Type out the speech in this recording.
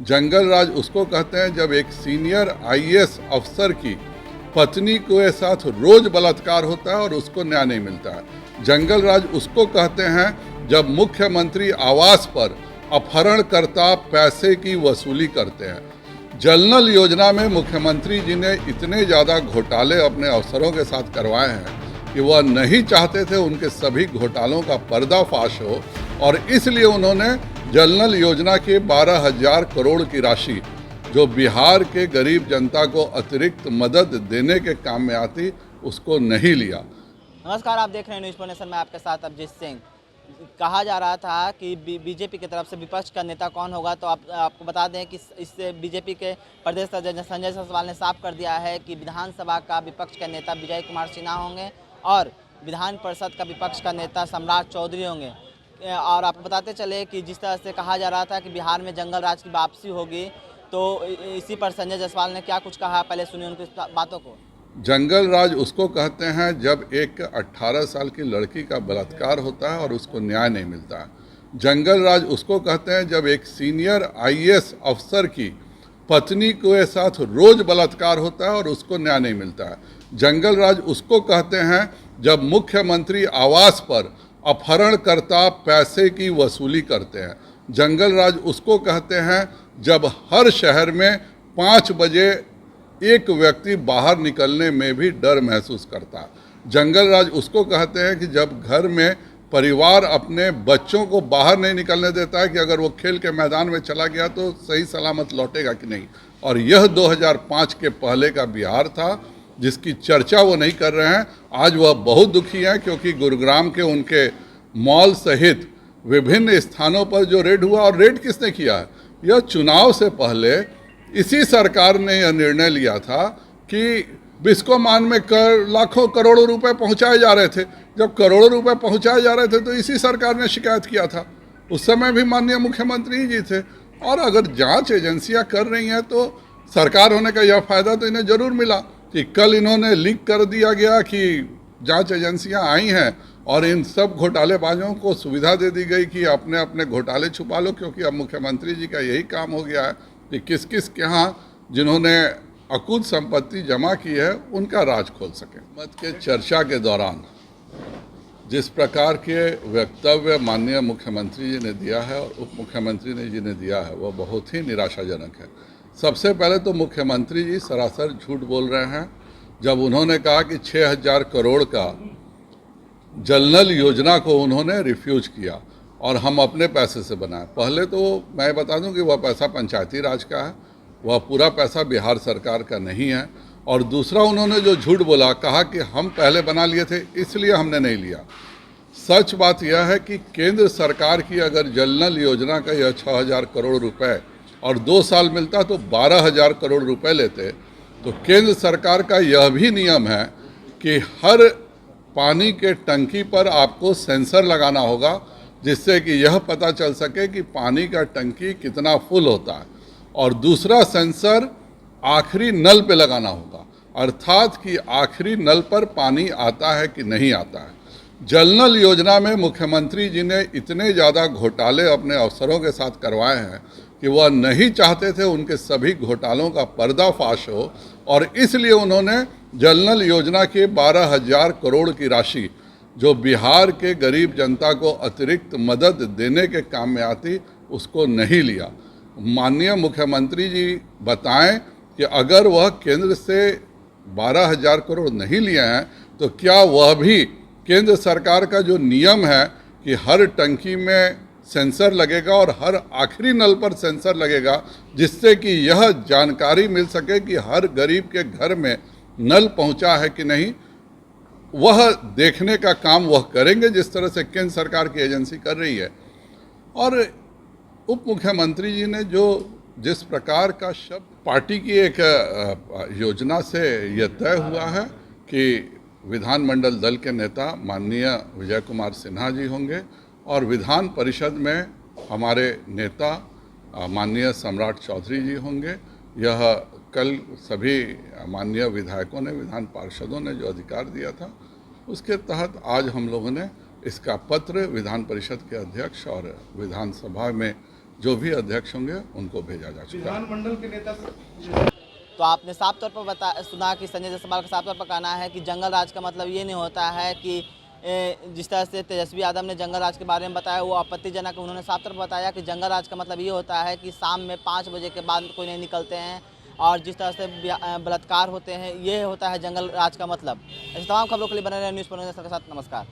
जंगल राज उसको कहते हैं जब एक सीनियर आईएएस अफसर की पत्नी के साथ रोज बलात्कार होता है और उसको न्याय नहीं मिलता है। जंगल राज उसको कहते हैं जब मुख्यमंत्री आवास पर अपहरणकर्ता पैसे की वसूली करते हैं। जल नल योजना में मुख्यमंत्री जी ने इतने ज़्यादा घोटाले अपने अफसरों के साथ करवाए हैं कि वह नहीं चाहते थे उनके सभी घोटालों का पर्दाफाश हो, और इसलिए उन्होंने जल नल योजना के 12,000 करोड़ की राशि जो बिहार के गरीब जनता को अतिरिक्त मदद देने के काम में आती, उसको नहीं लिया। नमस्कार, आप देख रहे हैं न्यूज़ पॉइंट नेशन में आपके साथ अभिजीत सिंह। कहा जा रहा था कि बीजेपी की तरफ से विपक्ष का नेता कौन होगा, तो आपको बता दें कि इससे बीजेपी के प्रदेश अध्यक्ष संजय जायसवाल ने साफ कर दिया है कि विधानसभा का विपक्ष का नेता विजय कुमार सिन्हा होंगे और विधान परिषद का विपक्ष का नेता सम्राट चौधरी होंगे। और आपको बताते चले कि जिस तरह से कहा जा रहा था कि बिहार में जंगल राज की वापसी होगी, तो इसी पर संजय जायसवाल ने क्या कुछ कहा, पहले सुनिए उनकी बातों को। जंगल राज उसको कहते हैं जब एक 18 साल की लड़की का बलात्कार होता है और उसको न्याय नहीं मिलता है। जंगल राज उसको कहते हैं जब एक सीनियर आईएएस अफसर की पत्नी के साथ रोज बलात्कार होता है और उसको न्याय नहीं मिलता है। जंगल राज उसको कहते हैं जब मुख्यमंत्री आवास पर अपहरणकर्ता पैसे की वसूली करते हैं। जंगल राज उसको कहते हैं जब हर शहर में 5 बजे एक व्यक्ति बाहर निकलने में भी डर महसूस करता है। जंगल राज उसको कहते हैं कि जब घर में परिवार अपने बच्चों को बाहर नहीं निकलने देता है कि अगर वो खेल के मैदान में चला गया तो सही सलामत लौटेगा कि नहीं। और यह 2005 के पहले का बिहार था जिसकी चर्चा वो नहीं कर रहे हैं। आज वह बहुत दुखी हैं क्योंकि गुरुग्राम के उनके मॉल सहित विभिन्न स्थानों पर जो रेड हुआ, और रेड किसने किया है, यह चुनाव से पहले इसी सरकार ने यह निर्णय लिया था कि बिस्कोमान में लाखों करोड़ों रुपए पहुंचाए जा रहे थे। जब करोड़ों रुपए पहुंचाए जा रहे थे तो इसी सरकार ने शिकायत किया था। उस समय भी माननीय मुख्यमंत्री जी थे। और अगर जांच एजेंसियां कर रही हैं तो सरकार होने का यह फायदा तो इन्हें जरूर मिला कि कल इन्होंने लीक कर दिया गया कि जांच एजेंसियां आई हैं और इन सब घोटालेबाजों को सुविधा दे दी गई कि अपने अपने घोटाले छुपा लो, क्योंकि अब मुख्यमंत्री जी का यही काम हो गया है कि किस किस के यहाँ जिन्होंने अकूत संपत्ति जमा की है उनका राज खोल सके। मत के चर्चा के दौरान जिस प्रकार के वक्तव्य माननीय मुख्यमंत्री जी ने दिया है और उप मुख्यमंत्री जी ने दिया है वह बहुत ही निराशाजनक है। सबसे पहले तो मुख्यमंत्री जी सरासर झूठ बोल रहे हैं जब उन्होंने कहा कि 6,000 करोड़ का जल नल योजना को उन्होंने रिफ्यूज किया और हम अपने पैसे से बनाए। पहले तो मैं बता दूं कि वह पैसा पंचायती राज का है, वह पूरा पैसा बिहार सरकार का नहीं है। और दूसरा उन्होंने जो झूठ बोला, कहा कि हम पहले बना लिए थे इसलिए हमने नहीं लिया। सच बात यह है कि केंद्र सरकार की अगर जल नल योजना का यह 6,000 करोड़ रुपए और 2 साल मिलता तो 12,000 करोड़ रुपए लेते। तो केंद्र सरकार का यह भी नियम है कि हर पानी के टंकी पर आपको सेंसर लगाना होगा जिससे कि यह पता चल सके कि पानी का टंकी कितना फुल होता है। और दूसरा सेंसर आखिरी नल पे लगाना होगा, अर्थात कि आखिरी नल पर पानी आता है कि नहीं आता है। जल नल योजना में मुख्यमंत्री जी ने इतने ज़्यादा घोटाले अपने अफसरों के साथ करवाए हैं कि वह नहीं चाहते थे उनके सभी घोटालों का पर्दाफाश हो, और इसलिए उन्होंने जल नल योजना के 12,000 करोड़ की राशि जो बिहार के गरीब जनता को अतिरिक्त मदद देने के काम में आती, उसको नहीं लिया। माननीय मुख्यमंत्री जी बताएं कि अगर वह केंद्र से 12,000 करोड़ नहीं लिए हैं तो क्या वह भी केंद्र सरकार का जो नियम है कि हर टंकी में सेंसर लगेगा और हर आखिरी नल पर सेंसर लगेगा जिससे कि यह जानकारी मिल सके कि हर गरीब के घर में नल पहुंचा है कि नहीं, वह देखने का काम वह करेंगे जिस तरह से केंद्र सरकार की एजेंसी कर रही है। और उप मुख्यमंत्री जी ने जो जिस प्रकार का शब्द, पार्टी की एक योजना से यह तय हुआ है कि विधानमंडल दल के नेता माननीय विजय कुमार सिन्हा जी होंगे और विधान परिषद में हमारे नेता माननीय सम्राट चौधरी जी होंगे। यह कल सभी माननीय विधायकों ने, विधान पार्षदों ने जो अधिकार दिया था उसके तहत आज हम लोगों ने इसका पत्र विधान परिषद के अध्यक्ष और विधानसभा में जो भी अध्यक्ष होंगे उनको भेजा जा चुका है। विधानमंडल के नेता तो आपने साफ तौर पर सुना कि संजय जायसवाल का साफ तौर पर कहना है कि जंगल राज का मतलब ये नहीं होता है कि जिस तरह से तेजस्वी यादव ने जंगल राज के बारे में बताया वो आपत्तिजनक। उन्होंने साफ तौर पर बताया कि जंगल राज का मतलब ये होता है कि शाम में 5 बजे के बाद कोई नहीं निकलते हैं और जिस तरह से बलात्कार होते हैं, ये होता है जंगल राज का मतलब। ऐसे तमाम खबरों के लिए बने रहे न्यूज़ 24 के साथ। नमस्कार।